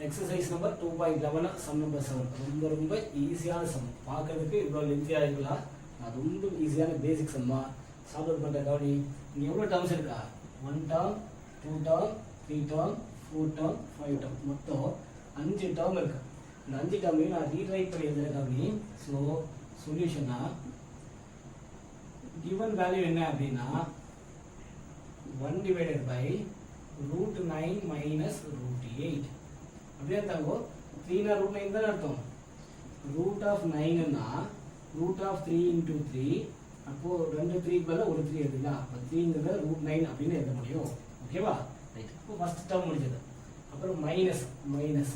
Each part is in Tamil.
எக்ஸசைஸ் நம்பர் 2.11 சம் நம்பர் 7 ரொம்ப ஈஸியான சம். பார்க்கறதுக்கு இவ்வளோ லென்த்தியாக இருக்கலாம், நான் ரொம்ப ஈஸியான பேசிக் சம்மா சால்வ் பண்ணுற கவனி. இங்கே எவ்வளோ டேர்ம்ஸ் இருக்கா? 1 term, 2 term, 3 term, 4 term, 5 term, மொத்தம் 5 டேர்ம் இருக்கு. இந்த 5 டேர்மையும் நான் ரீரைட் பண்ணி எழுதுற கவனி. ஸோ சொல்யூஷனா கிவன் வேல்யூ என்ன அப்படின்னா 1 divided by √9 minus √8. அப்படியே தாங்கோ 3 னா √9 தான் அர்த்தம். ரூட் ஆஃப் 9 னா ரூட் ஆஃப் 3 into 3. அப்போ ரெண்டு 3 க்கு பதிலா ஒரு 3 எடுத்துக்கலாம். அப்போ 3ங்கிறது √9 அப்படின்னு எழுத முடியும். ஓகேவா? ரைட். இப்போ ஃபர்ஸ்ட் டேர்ம் முடிஞ்சது. அப்புறம் minus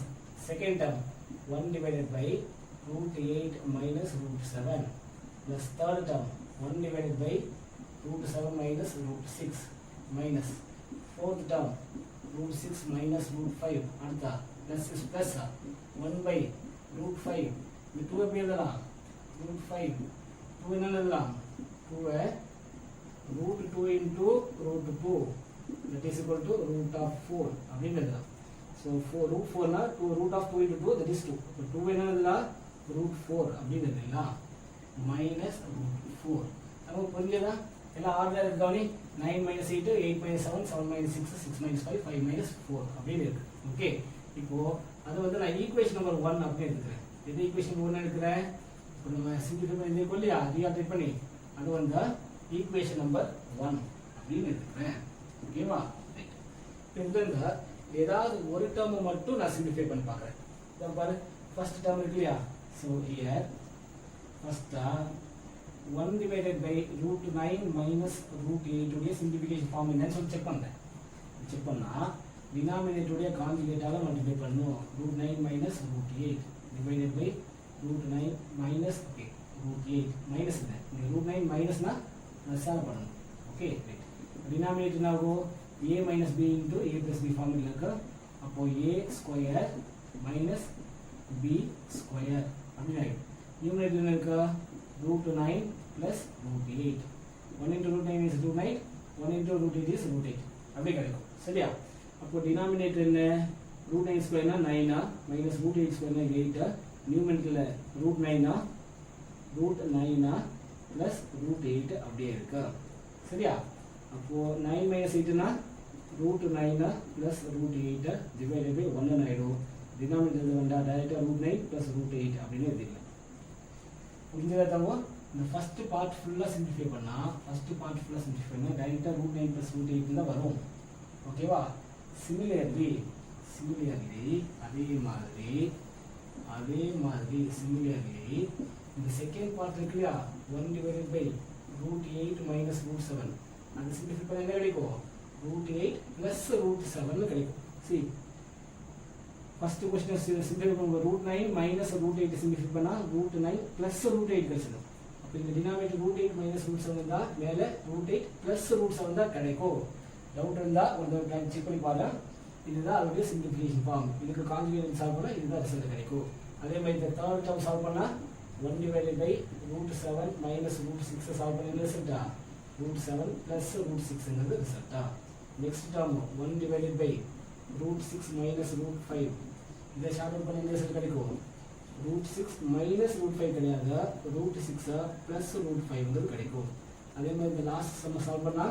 second term 1 divided by √8 minus √7 plus third term 1 divided by √7 minus √6 minus fourth term √6 minus √5 அடுத்தா plus is plus 1 by √5 இது 2 எப்படி எழுதலாம்? √5 2 என்ன எழுதலாம்? 2 √2 into √2 that is equal to root of 4 அப்படின்னு எழுதலாம். So √4 னா root of 2 into 2 that is 2. இப்போ 2 என்ன எழுதலாம்? √4 அப்படின்னு எழுதலாம். minus √4 நமக்கு புரிஞ்சதா? எல்லாம் order இருக்கவனே 9 minus 8 8 minus 7 7 minus 6 6 minus 5 5 minus 4 அப்படின்னு இருக்கு. ஓகே, இப்போ அது வந்து நான் ஈக்குவேஷன் நம்பர் 1 அப்படி எடுத்துக்கிறேன். எது ஈக்குவேஷன் 1 எடுக்கிறேன்? இப்போ நம்ம சிம்பிளிஃபை பண்ணி இல்லையா, ரீஆல்டரேட் பண்ணி அது வந்து ஈக்குவேஷன் நம்பர் 1 அப்படின்னு எடுத்துக்கிறேன். ஓகேவா? ரைட். இப்போ இதுல ஏதாவது ஒரு டேர்ம் மட்டும் நான் சிம்பிளிஃபை பண்ணி பார்க்குறேன். இதை பாரு, ஃபர்ஸ்ட் டேர்ம் இருக்கு இல்லையா? So here first 1 divided by √9 minus √8 உடைய சிம்பிளிஃபிகேஷன் ஃபார்ம் என்னன்னு சொல்லி செக் பண்ணேன். செக் பண்ணா டினாமினேட்டருடைய கான்ஜுகேட்டால மல்டிப்ளை பண்ணும். √9 minus √8 divided by √9 minus √8 minus இல்லை, இந்த √9 மைனஸ்னா ப்ளஸ்ஸால பண்ணணும். Okay right. டினாமினேட்டர் என்ன ஆகும்? a minus b into a plus b formula இருக்கு. அப்போ a square minus b square அப்படின்னு ஆகிடும். நியூமரேட்டர் என்ன இருக்கு? √9 plus √8. 1 into √9 is √9, 1 into √8 is √8 அப்படி கிடைக்கும். சரியா? அப்போ டினாமினேட்டர் என்ன? √9 ஸ்கொயர்னா 9 மைனஸ் √8 ஸ்கொயர்னா 8. நியூமரேட்டர்ல √9 √9 plus √8 அப்படியே இருக்கு. சரியா? அப்போ 9 minus 8னா √9 plus √8 divided by 1 ஆயிடும். டினாமினேட்டர் வந்தா டைரக்டா √9 plus √8 அப்படின்னு எழுதிடலாம். புரிஞ்சதாங்க? இந்த ஃபர்ஸ்ட் பார்ட் ஃபுல்லா சிம்பிளிஃபை பண்ணா டைரக்டா √9 plus √8 தான் வரும். ஓகேவா? சிமிலர்லி அதே மாதிரி சிமிலர்லி இந்த செகண்ட் பார்ட் இருக்கு இல்லையா? 1 divided by √8 minus √7 அது சிம்பிளிஃபை பண்ணா என்ன கிடைக்கும்? √8 plus √7 கிடைக்கும். see ஃபர்ஸ்ட் क्वेश्चन சிம்பிளிஃபை பண்ணுங்க. √9 minus √8 சிம்பிளிஃபை பண்ணா √9 plus √8 கிடைச்சிடும். அப்ப இந்த டினாமினேட்டர் √8 minus √7 தான், மேல √8 plus √7 தான் கிடைக்கும். டவுட் இருந்தா ஒரு டைம் செக் பண்ணி பாருங்க. இதுதான் அதோட சிம்பிளிஃபிகேஷன் ஃபார்ம். இதுக்கு கான்ஜுகேட் சால்வ் பண்ணா இதுதான் ரிசல்ட் கிடைக்கும். அதே மாதிரி இந்த தேர்ட் டேர்ம் சால்வ் பண்ணா 1 divided by √7 minus √6 சால்வ் பண்ணா என்ன ரிசல்ட்டா? √7 plus √6ங்கிறது ரிசல்ட்டா. Next term 1 divided by √6 minus √5 இதை சால்வ் பண்ணா என்ன ரிசல்ட் கிடைக்கும்? √6 minus √5 கிடையாது, √6 plus √5 கிடைக்கும். அதே மாதிரி இந்த லாஸ்ட் சம் சால்வ் பண்ணா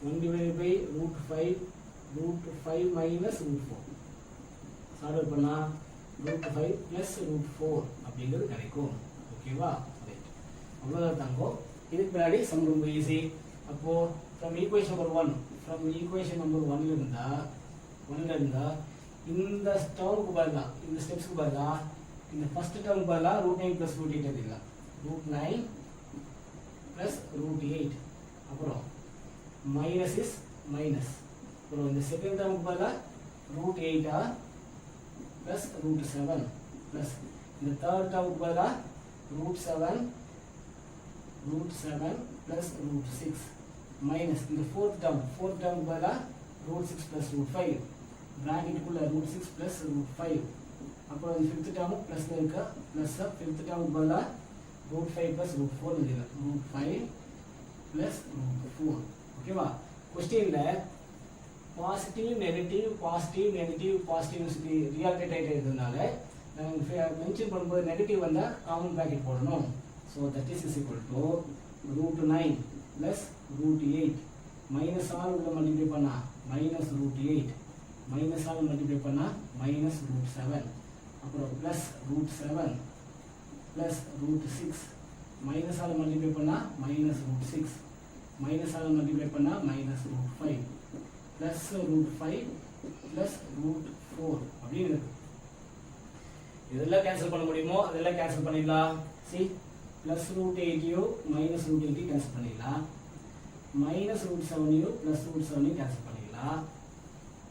1 divided by √5 minus √4 சால்வ் பண்ணா √5 plus √4 அப்படிங்கிறது கிடைக்கும். ஓகேவா? ரைட். அவ்வளோதான் தாங்கோ. இதுக்கு பின்னாடி சம் ரொம்ப ஈஸி. அப்போ ஃப்ரம் ஈக்குவேஷன் நம்பர் 1 இருந்தா இந்த டேர்முக்கு பதிலா இந்த ஸ்டெப்ஸ்க்கு பதிலா இந்த ஃபர்ஸ்ட் டேர்முக்கு பதிலா √9 plus √8 எழுதிடலாம். √9 plus √8 அப்புறம் மைனஸ் இஸ் மைனஸ். அப்புறம் இந்த செகண்ட் டேர்முக்கு பதிலா √8 plus √7 plus இந்த தேர்ட் டேர்முக்கு பதிலா √7 plus √6 மைனஸ் இந்த ஃபோர்த் டேர்முக்கு பதிலா √6 plus √5 பிராக்கெட்டுக்குள்ள √6 plus √5. அப்புறம் இந்த ஃபிஃப்த் டேர்ம் பிளஸ்ல இருக்க பிளஸ் ஃபிஃப்த் டேர்முக்கு பதிலா √5 plus √4 எழுதிடலாம். √5 plus √4. ஓகேவா? கொஸ்டின்ல positive negative positive negative positive reacted ஆகிட்டே இருக்கிறதுனால மென்ஷன் பண்ணும்போது நெகட்டிவ் வந்தால் காமன் ப்ராக்கெட் போடணும். So that is equal to √9 plus √8 minus all உள்ள மல்டிப்ளை பண்ணால் மைனஸ் √8 மைனஸ் ஆல் மல்டிப்ளை பண்ணால் மைனஸ் √7 அப்புறம் plus √7 plus √6 minus all multiply பண்ணால் மைனஸ் √6 மைனஸ் ஆல் மல்டிப்ளை பண்ணால் மைனஸ் √5 ப்ளஸ் √5 ப்ளஸ் √4 அப்படின்னு இருக்கு. இதெல்லாம் கேன்சல் பண்ண முடியுமோ அதெல்லாம் கேன்சல் பண்ணிடலாம். சி ப்ளஸ் √8 மைனஸ் √8 கேன்சல் பண்ணிடலாம். மைனஸ் √7 ப்ளஸ் √7 கேன்சல் பண்ணிடலாம்.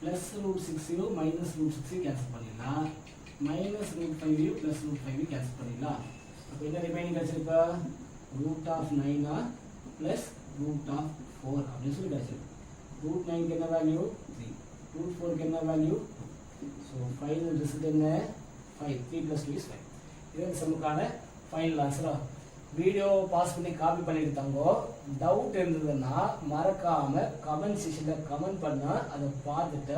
ப்ளஸ் √6 மைனஸ் √6 கேன்சல் பண்ணிடலாம். மைனஸ் √5 ப்ளஸ் √5 கேன்சல் பண்ணிடலாம். அப்போ என்ன ரிமைனிங் கிடைச்சிருப்பா √9 ப்ளஸ் √4 அப்படின்னு சொல்லி கிடைச்சிருக்கு. √9 என்ன வேல்யூ 3, √4 என்ன வேல்யூ. ஸோ ஃபைனல் ரிசல்ட் என்ன 5, 3 + 2 is 5. இது சம்முக்கான ஃபைனல் ஆன்சரா. வீடியோ பாஸ் பண்ணி காப்பி பண்ணிட்டு தாங்கோ. டவுட் இருந்ததுன்னா மறக்காம கமெண்ட் செக்ஷன்ல கமெண்ட் பண்ணா அதை பார்த்துட்டு